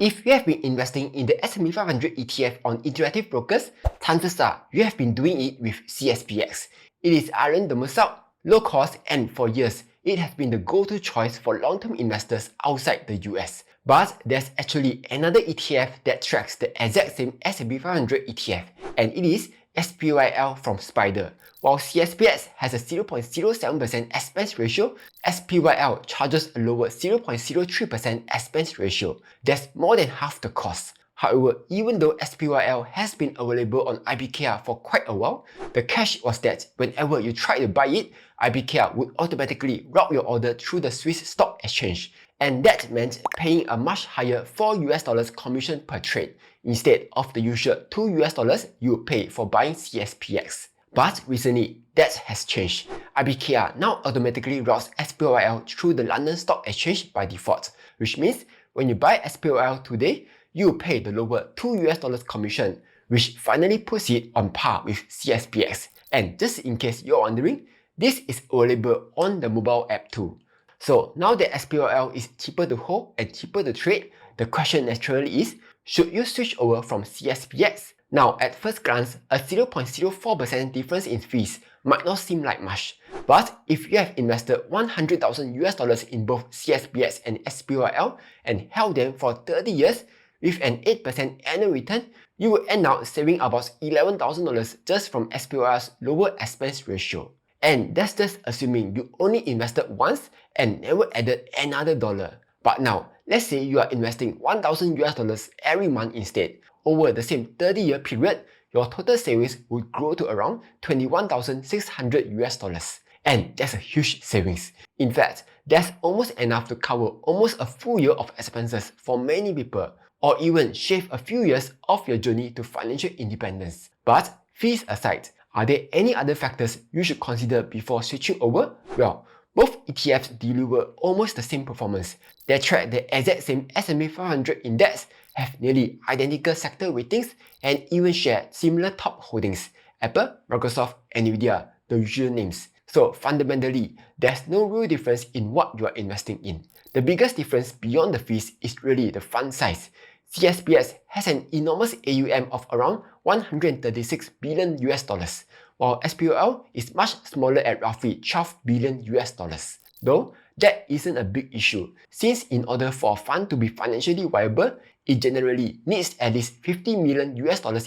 If you have been investing in the S&P 500 ETF on interactive brokers, chances are you have been doing it with SPYX. It is iron the most out, low cost, and for years, it has been the go-to choice for long-term investors outside the US. But there's actually another ETF that tracks the exact same S&P 500 ETF, and it is SPYL from SPYL. While SPYX has a 0.07% expense ratio, SPYL charges a lower 0.03% expense ratio. That's more than half the cost. However, even though SPYL has been available on IBKR for quite a while, the catch was that whenever you try to buy it, IBKR would automatically route your order through the Swiss stock exchange. And that meant paying a much higher $4 commission per trade, instead of the usual $2 you would pay for buying SPYX. But recently, that has changed. IBKR now automatically routes SPYL through the London Stock Exchange by default, which means when you buy SPYL today, you will pay the lower $2 commission, which finally puts it on par with SPYX. And just in case you're wondering, this is available on the mobile app too. So now that SPYL is cheaper to hold and cheaper to trade, the question naturally is, should you switch over from SPYX? Now, at first glance, a 0.04% difference in fees might not seem like much. But if you have invested $100,000 in both SPYX and SPYL and held them for 30 years, with an 8% annual return, you will end up saving about $11,000 just from SPYL's lower expense ratio. And that's just assuming you only invested once and never added another dollar. But now, let's say you are investing $1,000 every month instead. Over the same 30-year period, your total savings would grow to around $21,600. And that's a huge savings. In fact, that's almost enough to cover almost a full year of expenses for many people, or even shave a few years off your journey to financial independence. But fees aside, are there any other factors you should consider before switching over? Well, both ETFs deliver almost the same performance. They track the exact same S&P 500 index, have nearly identical sector weightings, and even share similar top holdings: Apple, Microsoft, Nvidia, the usual names. So fundamentally, there's no real difference in what you are investing in. The biggest difference beyond the fees is really the fund size. SPYX has an enormous AUM of around $136 billion, while SPYL is much smaller at roughly $12 billion. Though, that isn't a big issue, since in order for a fund to be financially viable, it generally needs at least $50 million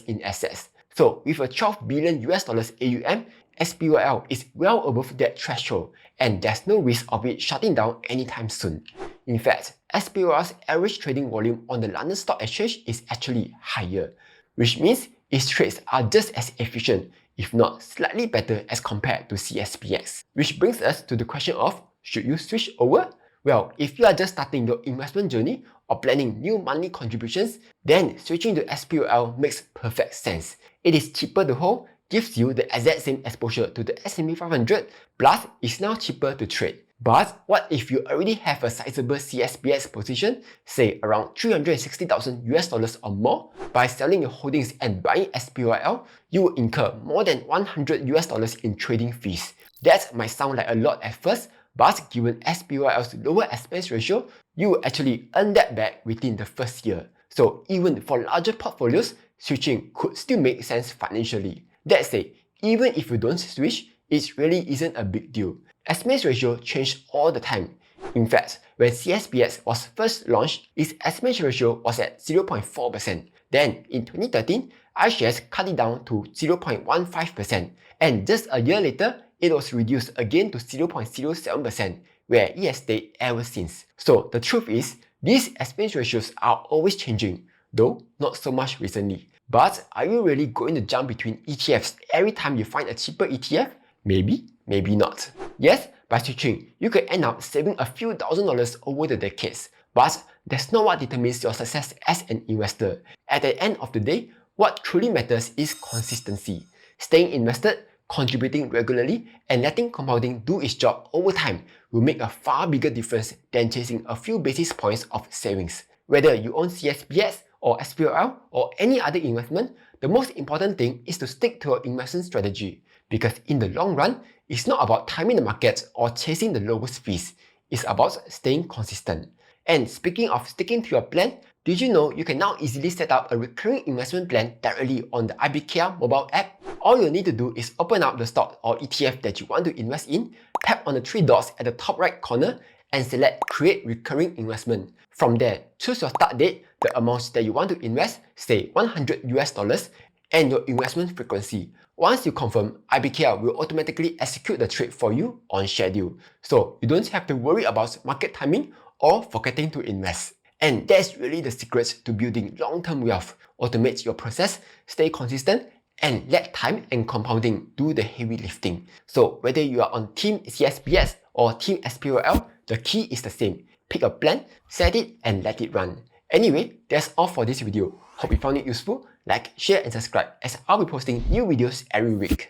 in assets. So with a $12 billion AUM, SPYL is well above that threshold, and there's no risk of it shutting down anytime soon. In fact, SPYL's average trading volume on the London Stock Exchange is actually higher, which means its trades are just as efficient, if not slightly better as compared to SPYX. Which brings us to the question of, should you switch over? Well, if you are just starting your investment journey or planning new monthly contributions, then switching to SPYL makes perfect sense. It is cheaper to hold, gives you the exact same exposure to the S&P 500, plus is now cheaper to trade. But what if you already have a sizable SPYX position, say around $360,000 or more? By selling your holdings and buying SPYL, you will incur more than $100 in trading fees. That might sound like a lot at first, but given SPYL's lower expense ratio, you will actually earn that back within the first year. So even for larger portfolios, switching could still make sense financially. That said, even if you don't switch, it really isn't a big deal. Expense ratio changed all the time. In fact, when SPYX was first launched, its expense ratio was at 0.4%. Then, in 2013, iShares cut it down to 0.15%. And just a year later, it was reduced again to 0.07%, where it has stayed ever since. So the truth is, these expense ratios are always changing, though not so much recently. But are you really going to jump between ETFs every time you find a cheaper ETF? Maybe, maybe not. Yes, by switching, you can end up saving a few $1,000s over the decades, but that's not what determines your success as an investor. At the end of the day, what truly matters is consistency. Staying invested, contributing regularly, and letting compounding do its job over time will make a far bigger difference than chasing a few basis points of savings. Whether you own SPYX or SPYL or any other investment, the most important thing is to stick to your investment strategy, because in the long run, it's not about timing the market or chasing the lowest fees. It's about staying consistent. And speaking of sticking to your plan, Did you know you can now easily set up a recurring investment plan directly on the IBKR mobile app? All you need to do is open up the stock or ETF that you want to invest in, tap on the three dots at the top right corner, and select Create Recurring Investment. From there, choose your start date, the amounts that you want to invest, say $100, and your investment frequency. Once you confirm, IBKR will automatically execute the trade for you on schedule. So you don't have to worry about market timing or forgetting to invest. And that's really the secret to building long-term wealth. Automate your process, stay consistent, and let time and compounding do the heavy lifting. So whether you are on Team CSPS or Team SPYL, the key is the same. Pick a plan, set it, and let it run. Anyway, that's all for this video. Hope you found it useful. Like, share, and subscribe as I'll be posting new videos every week.